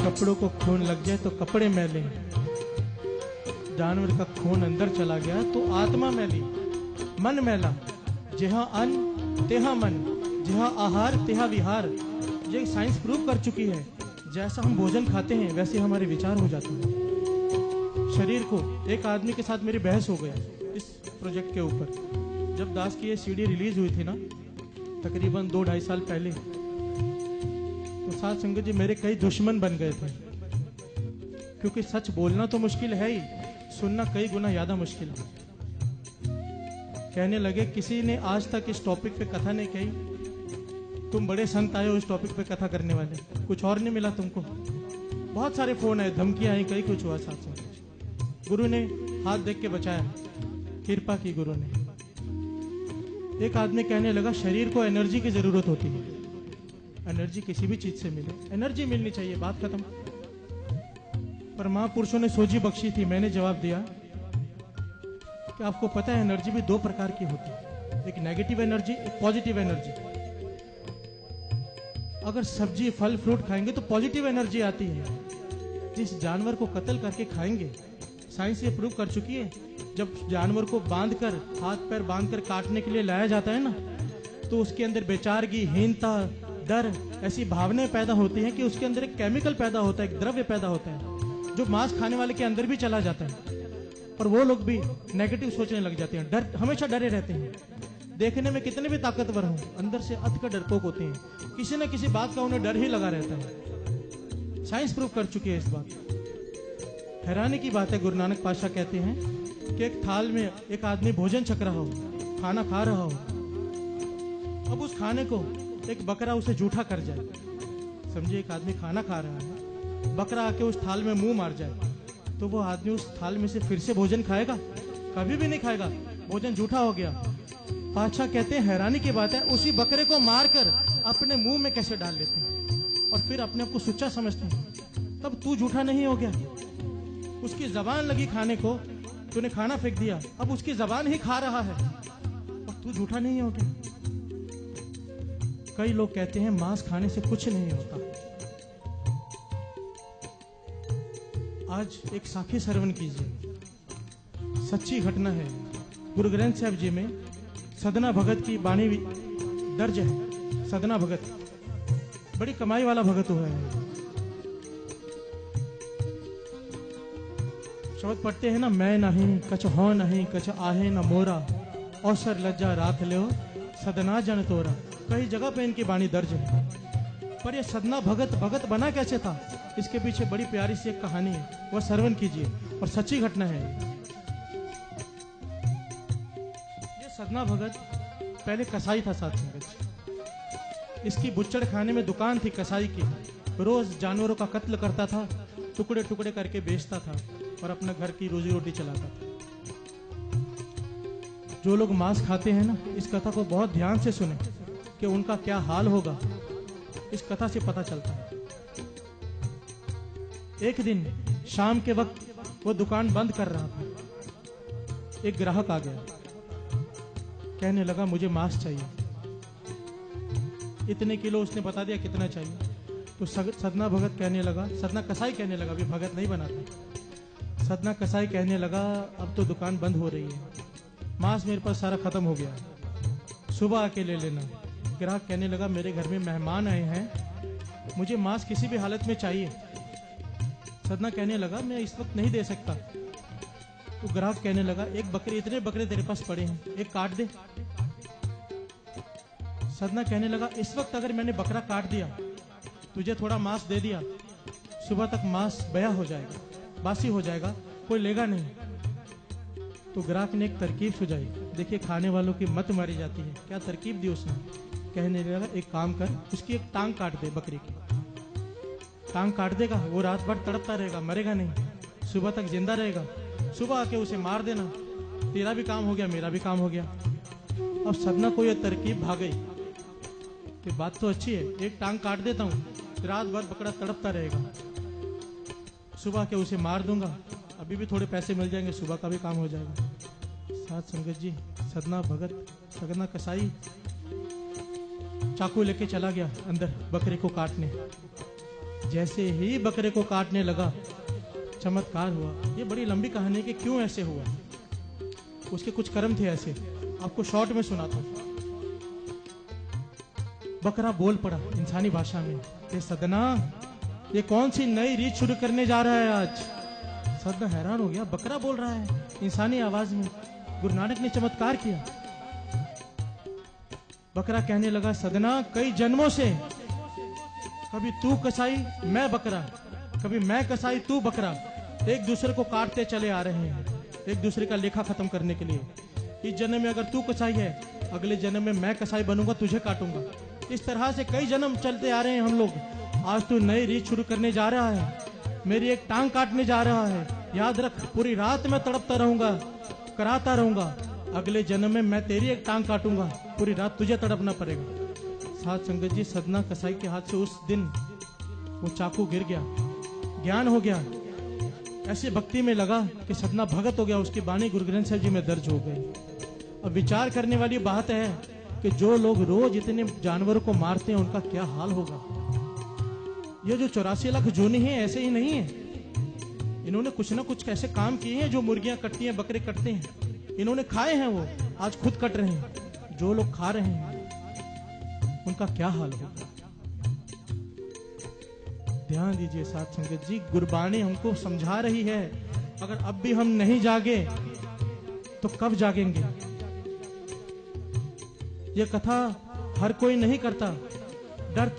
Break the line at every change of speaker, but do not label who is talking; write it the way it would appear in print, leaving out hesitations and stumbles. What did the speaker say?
कपड़ों को खून लग जाए तो कपड़े मैले, जानवर का खून अंदर चला गया तो आत्मा मैली, मन मैला। जहाँ अन्न तेहा मन, जहाँ आहार तेहा विहार। ये साइंस प्रूव कर चुकी है, जैसा हम भोजन खाते हैं वैसे हमारे विचार हो जाते हैं। शरीर को, एक आदमी के साथ मेरी बहस हो गई इस प्रोजेक्ट के ऊपर। जब दास की ये सीडी रिलीज हुई थी ना, तकरीबन 2-2.5 साल पहले, तो साथ संगत जी मेरे कई दुश्मन बन गए थे, क्योंकि सच बोलना तो मुश्किल है ही, सुनना कई गुना ज्यादा मुश्किल है। कहने लगे किसी ने आज तक इस टॉपिक पे कथा नहीं कही, तुम बड़े संत आए हो इस टॉपिक पे कथा करने वाले, कुछ और नहीं मिला तुमको। बहुत सारे फोन आए, धमकियां आई, कई कुछ हुआ। साथ संगत गुरु ने हाथ देख के बचाया, कृपा की गुरु ने। एक आदमी कहने लगा शरीर को एनर्जी की जरूरत होती है, एनर्जी किसी भी चीज से मिले, एनर्जी मिलनी चाहिए, बात खत्म। पर महापुरुषों ने सोची बख्शी थी। मैंने जवाब दिया कि आपको पता है एनर्जी भी 2 प्रकार की होती है, एक नेगेटिव एनर्जी, एक पॉजिटिव एनर्जी। अगर सब्जी फल फ्रूट खाएंगे तो पॉजिटिव एनर्जी आती है। जिस जानवर को कत्ल करके खाएंगे, साइंस ये प्रूव कर चुकी है, जब जानवर को बांधकर, हाथ पैर बांधकर काटने के लिए लाया जाता है ना, तो उसके अंदर बेचारगी, हीनता, डर, ऐसी भावनाएं पैदा होती हैं कि उसके अंदर एक केमिकल पैदा होता है, एक द्रव्य पैदा होता है, जो मांस खाने वाले के अंदर भी चला जाता है। और वो लोग भी नेगेटिव सोचने लग जाते हैं, डर, हमेशा डरे रहते हैं। देखने में कितने भी ताकतवर हों, अंदर से अत का डरपोक होते हैं, किसी न किसी बात का उन्हें डर ही लगा रहता है। साइंस प्रूव कर चुकी है इस बात। हैरानी की बात है, गुरु नानक पातशाह कहते हैं कि एक थाल में एक आदमी भोजन छक रहा हो, खाना खा रहा हो, अब उस खाने को एक बकरा उसे जूठा कर जाए। समझिए एक आदमी खाना खा रहा है, बकरा आके उस थाल में मुंह मार जाए, तो वो आदमी उस थाल में से फिर से भोजन खाएगा? कभी भी नहीं खाएगा, भोजन जूठा हो गया। पातशाह कहते हैं हैरानी की बात है, उसी बकरे को मारकर अपने मुंह में कैसे डाल लेते हैं और फिर अपने आप को सुच्चा समझते हैं। तब तू जूठा नहीं हो गया, उसकी जबान लगी खाने को, तूने खाना फेंक दिया, अब उसकी जबान ही खा रहा है और तू जूठा नहीं हो गया। कई लोग कहते हैं मांस खाने से कुछ नहीं होता। आज एक साखी श्रवण कीजिए, सच्ची घटना है। गुरु ग्रंथ साहिब जी में सदना भगत की बाणी दर्ज है। सदना भगत बड़ी कमाई वाला भगत हुआ है। शब्द पढ़ते हैं ना, मैं नहीं कछ हो नहीं कछ आहे न मोरा, अवसर लज्जा राख लो सदना जन तोरा। कई जगह पे इनकी बाणी दर्ज है। पर ये सदना भगत भगत बना कैसे था, इसके पीछे बड़ी प्यारी सी एक कहानी है, वह श्रवण कीजिए और सच्ची घटना है। ये सदना भगत पहले कसाई था साथ संगत। इसकी बुच्चड़ खाने में दुकान थी कसाई की। रोज जानवरों का कत्ल करता था, टुकड़े टुकड़े करके बेचता था और अपना घर की रोजी रोटी चलाता था। जो लोग मांस खाते हैं ना, इस कथा को बहुत ध्यान से सुने कि उनका क्या हाल होगा, इस कथा से पता चलता है। एक दिन शाम के वक्त वो दुकान बंद कर रहा था। एक ग्राहक आ गया, कहने लगा मुझे मांस चाहिए। इतने किलो उसने बता दिया कितना चाहिए। तो सदना भगत कहने लगा, सदना कसाई कहने लगा, अभी भगत नहीं बना था। सदना कसाई कहने लगा अब तो दुकान बंद हो रही है, मांस मेरे पास सारा खत्म हो गया, सुबह आके ले लेना। ग्राहक कहने लगा मेरे घर में मेहमान आए हैं, मुझे मांस किसी भी हालत में चाहिए। सदना कहने लगा मैं इस वक्त नहीं दे सकता। तो ग्राहक कहने लगा एक बकरे, इतने बकरे तेरे पास पड़े हैं, एक काट दे। सदना कहने लगा इस वक्त अगर मैंने बकरा काट दिया, तुझे थोड़ा मांस दे दिया, सुबह तक मांस बया हो जाएगा, बासी हो जाएगा, कोई लेगा नहीं। तो ग्राहक ने एक तरकीब सुझाई। देखिए खाने वालों की मत मारी जाती है। क्या तरकीब दी उसने? कहने लगा एक काम कर, उसकी एक टांग काट दे, बकरी की टांग काट देगा, वो रात भर तड़पता रहेगा, मरेगा नहीं, सुबह तक जिंदा रहेगा। सुबह आके उसे मार देना, तेरा भी काम हो गया, मेरा भी काम हो गया। अब सदना को यह तरकीब भाग गई कि बात तो अच्छी है, एक टांग काट देता हूँ, रात भर बकरा तड़पता रहेगा, सुबह के उसे मार दूंगा, अभी भी थोड़े पैसे मिल जाएंगे, सुबह का भी काम हो जाएगा। साथ संगत जी, सदना भगत, सदना कसाई चाकू लेके चला गया अंदर बकरे को काटने। जैसे ही बकरे को काटने लगा, चमत्कार हुआ। ये बड़ी लंबी कहानी है कि क्यों ऐसे हुआ। उसके कुछ कर्म थे ऐसे, आपको शॉर्ट में सुनाता हूं। बकरा बोल पड़ा इंसानी भाषा में, ये सदना, ये कौन सी नई रीत शुरू करने जा रहा है आज। सदना हैरान हो गया, बकरा बोल रहा है इंसानी आवाज में। गुरु नानक ने चमत्कार किया। बकरा कहने लगा, सदना, कई जन्मों से कभी तू कसाई मैं बकरा, कभी मैं कसाई तू बकरा, एक दूसरे को काटते चले आ रहे हैं, एक दूसरे का लेखा खत्म करने के लिए। इस जन्म में अगर तू कसाई है, अगले जन्म में मैं कसाई बनूंगा, तुझे काटूंगा। इस तरह से कई जन्म चलते आ रहे हैं हम लोग। आज तू नई रीत शुरू करने जा रहा है, मेरी एक टांग काटने जा रहा है। याद रख, पूरी रात मैं तड़पता रहूंगा, कराता रहूंगा। अगले जन्म में मैं तेरी एक टांग काटूंगा, पूरी रात तुझे तड़पना पड़ेगा। साथ संगत जी, सदना कसाई के हाथ से उस दिन वो चाकू गिर गया, ज्ञान हो गया। ऐसे भक्ति में लगा कि सदना भगत हो गया। उसकी बाणी गुरु ग्रंथ साहिब जी में दर्ज हो गई। अब विचार करने वाली बात है कि जो लोग रोज इतने जानवरों को मारते हैं, उनका क्या हाल होगा। ये जो 84 लाख जोनी है, ऐसे ही नहीं है। इन्होंने कुछ ना कुछ ऐसे काम किए हैं। जो मुर्गियां कटती हैं, बकरे कटते हैं, इन्होंने खाए हैं, वो आज खुद कट रहे हैं। जो लोग खा रहे हैं, उनका क्या हाल होगा। ध्यान दीजिए साथ संगत जी, गुरबाणी हमको समझा रही है। अगर अब भी हम नहीं जागे तो कब जागेंगे। ये कथा हर कोई नहीं करता। डरते